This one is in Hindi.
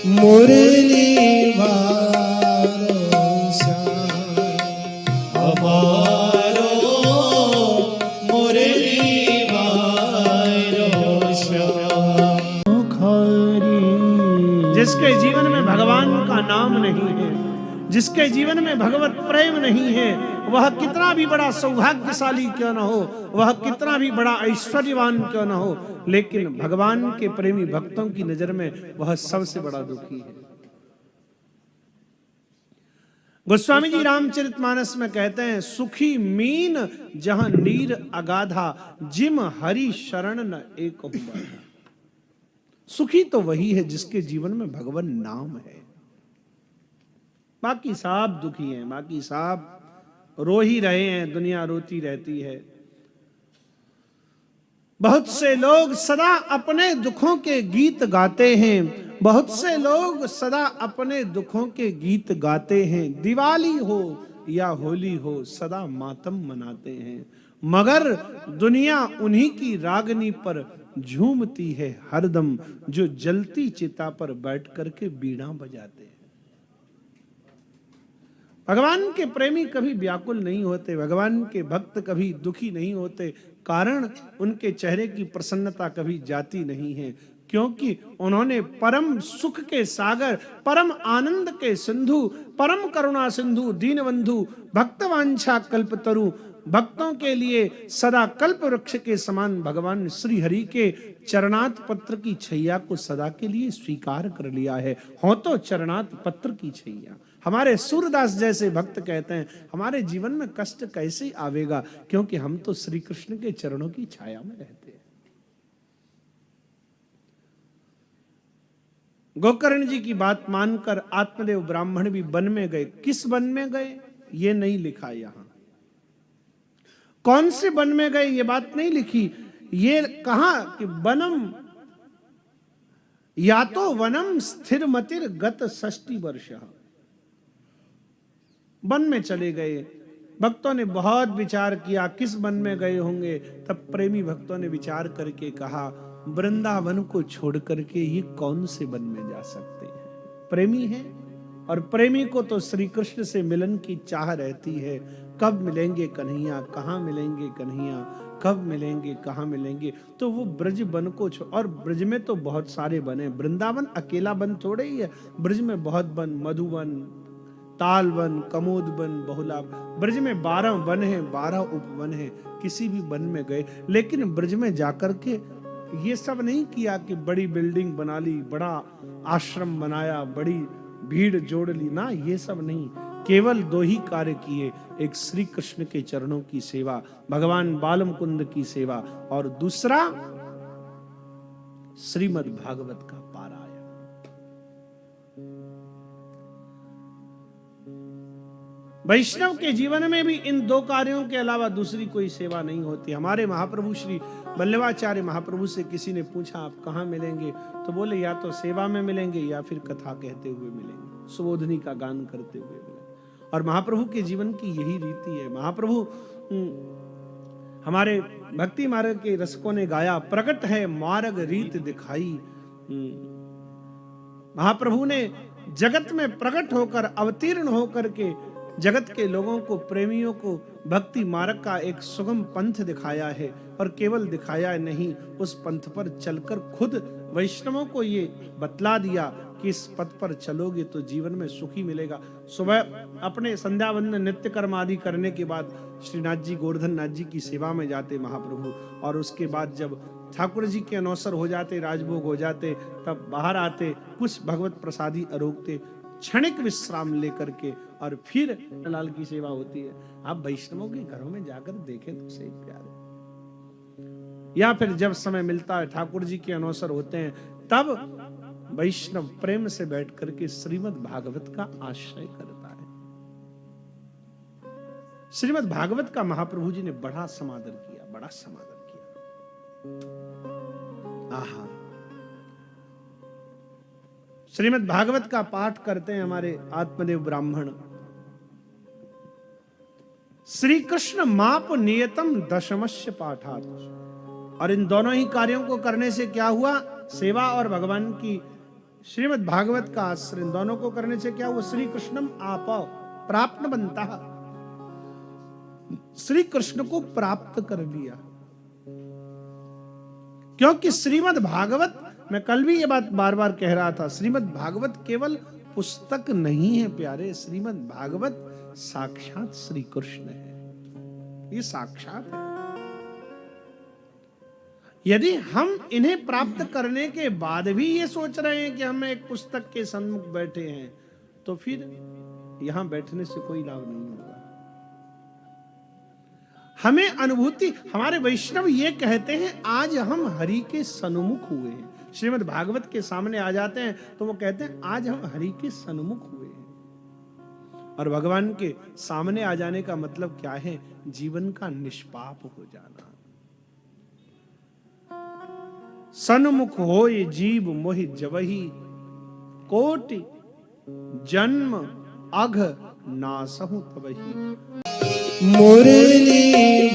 मुरली वारो श्याम हमारो मुरली वारो श्याम खारी। जिसके जीवन में भगवान का नाम नहीं है, जिसके जीवन में भगवत प्रेम नहीं है, वह कितना भी बड़ा सौभाग्यशाली क्यों न हो, वह कितना भी बड़ा ऐश्वर्यवान क्यों न हो, लेकिन भगवान के प्रेमी भक्तों की नजर में वह सबसे बड़ा दुखी है। गोस्वामी जी रामचरितमानस में कहते हैं, सुखी मीन जहां नीर अगाधा, जिम हरि शरण न एक बाधा। सुखी तो वही है जिसके जीवन में भगवान नाम है। बाकी सब दुखी हैं, बाकी सब रो ही रहे हैं, दुनिया रोती रहती है। बहुत से लोग सदा अपने दुखों के गीत गाते हैं, बहुत से लोग सदा अपने दुखों के गीत गाते हैं। दिवाली हो या होली हो सदा मातम मनाते हैं, मगर दुनिया उन्हीं की रागनी पर झूमती है हरदम, जो जलती चिता पर बैठ करके बीड़ा बजाते हैं। भगवान के प्रेमी कभी व्याकुल नहीं होते, भगवान के भक्त कभी दुखी नहीं होते, कारण उनके चेहरे की प्रसन्नता कभी जाती नहीं है, क्योंकि उन्होंने परम सुख के सागर, परम आनंद के सिंधु, परम करुणा सिंधु, दीनबंधु, भक्तवांछा कल्पतरु, भक्तों के लिए सदा कल्प वृक्ष के समान भगवान श्री हरि के चरणात पत्र की छैया को सदा के लिए स्वीकार कर लिया है। हो तो चरणात पत्र की छैया। हमारे सूरदास जैसे भक्त कहते हैं, हमारे जीवन में कष्ट कैसे आवेगा, क्योंकि हम तो श्री कृष्ण के चरणों की छाया में रहते हैं। गोकर्ण जी की बात मानकर आत्मदेव ब्राह्मण भी वन में गए। किस वन में गए ये नहीं लिखा, यहां कौन से वन में गए ये बात नहीं लिखी। ये कहा कि वनम या तो वनम स्थिर मतिर गत 60 वर्ष, वन में चले गए। भक्तों ने बहुत विचार किया किस वन में गए होंगे, तब प्रेमी भक्तों ने विचार करके कहा, वृंदावन को छोड़ करके ये कौन से वन में जा सकते हैं। प्रेमी है और प्रेमी को तो श्री कृष्ण से मिलन की चाह रहती है। कब मिलेंगे कन्हैया, कहाँ मिलेंगे कन्हैया, कब मिलेंगे कहाँ मिलेंगे। तो वो ब्रज वन को और ब्रज में तो बहुत सारे वन है, वृंदावन अकेला वन थोड़े ही है। ब्रज में बहुत वन, मधुवन, तालवन, कमोदवन, बहुला। ब्रज में 12 वन है, 12 उपवन है। किसी भी वन में गए, लेकिन ब्रज में जाकर के ये सब नहीं किया कि बड़ी बिल्डिंग बना ली, बड़ा आश्रम बनाया, बड़ी भीड़ जोड़ ली, ना, ये सब नहीं। केवल 2 ही कार्य किए, एक श्री कृष्ण के चरणों की सेवा, भगवान बाल मुकुंद की सेवा, और दूसरा श्रीमद् भागवत का पारायण। वैष्णव के जीवन में भी इन 2 कार्यों के अलावा दूसरी कोई सेवा नहीं होती। हमारे महाप्रभु श्री वल्लभाचार्य महाप्रभु से किसी ने पूछा, आप कहाँ मिलेंगे, तो बोले या तो सेवा में मिलेंगे या फिर कथा कहते हुए मिलेंगे, सुबोधनी का गान करते हुए मिलेंगे। और महाप्रभु के जीवन की यही रीति है। महाप्रभु हमारे भक्ति मार्ग के रसकों ने गाया, प्रकट है मार्ग रीत दिखाई। महाप्रभु ने जगत में प्रकट होकर, अवतीर्ण होकर के जगत के लोगों को, प्रेमियों को भक्ति मार्ग का एक सुगम पंथ दिखाया है। और केवल दिखाया नहीं, उस पंथ पर चलकर खुद वैष्णवों को ये बतला दिया कि इस पथ पर चलोगे तो जीवन में सुखी मिलेगा। सुबह अपने संध्या वंदन नित्य कर्म आदि करने के बाद श्रीनाथ जी, गोवर्धन नाथ जी की सेवा में जाते महाप्रभु, और उसके बाद जब ठाकुर जी के अनौसर हो जाते, राजभोग हो जाते, तब बाहर आते, कुछ भगवत प्रसादी अरोगते, क्षणिक विश्राम लेकर के, और फिर लाल की सेवा होती है। आप वैष्णवों के घरों में जाकर देखें तो सही प्यारे, या फिर जब समय मिलता है ठाकुर जी के अनौसर होते हैं, तब वैष्णव प्रेम से बैठ करके श्रीमद् भागवत का आश्रय करता है। श्रीमद् भागवत का महाप्रभु जी ने बड़ा समादर किया, बड़ा समादर किया। आहा, श्रीमद् भागवत का पाठ करते हैं हमारे आत्मदेव ब्राह्मण। श्री कृष्ण माप नियतम दशमस्य पाठात्। और इन दोनों ही कार्यों को करने से क्या हुआ, सेवा और भगवान की श्रीमद् भागवत का आश्रय दोनों को करने से क्या हुआ? श्री कृष्णम आप प्राप्त बनता, श्री कृष्ण को प्राप्त कर लिया। क्योंकि श्रीमद् भागवत, मैं कल भी ये बात बार बार कह रहा था, श्रीमद् भागवत केवल पुस्तक नहीं है प्यारे, श्रीमद् भागवत साक्षात श्री कृष्ण है, ये साक्षात है। यदि हम इन्हें प्राप्त करने के बाद भी ये सोच रहे हैं कि हम एक पुस्तक के सन्मुख बैठे हैं, तो फिर यहां बैठने से कोई लाभ नहीं होगा। हमें अनुभूति, हमारे वैष्णव ये कहते हैं आज हम हरि के सन्मुख हुए हैं। श्रीमद् भागवत के सामने आ जाते हैं तो वो कहते हैं आज हम हरि के सन्मुख हुए हैं। और भगवान के सामने आ जाने का मतलब क्या है? जीवन का निष्पाप हो जाना। सन्मुख होय जीव मोहि जवहि, कोटि जन्म अघ नासहु तबहि। मुरली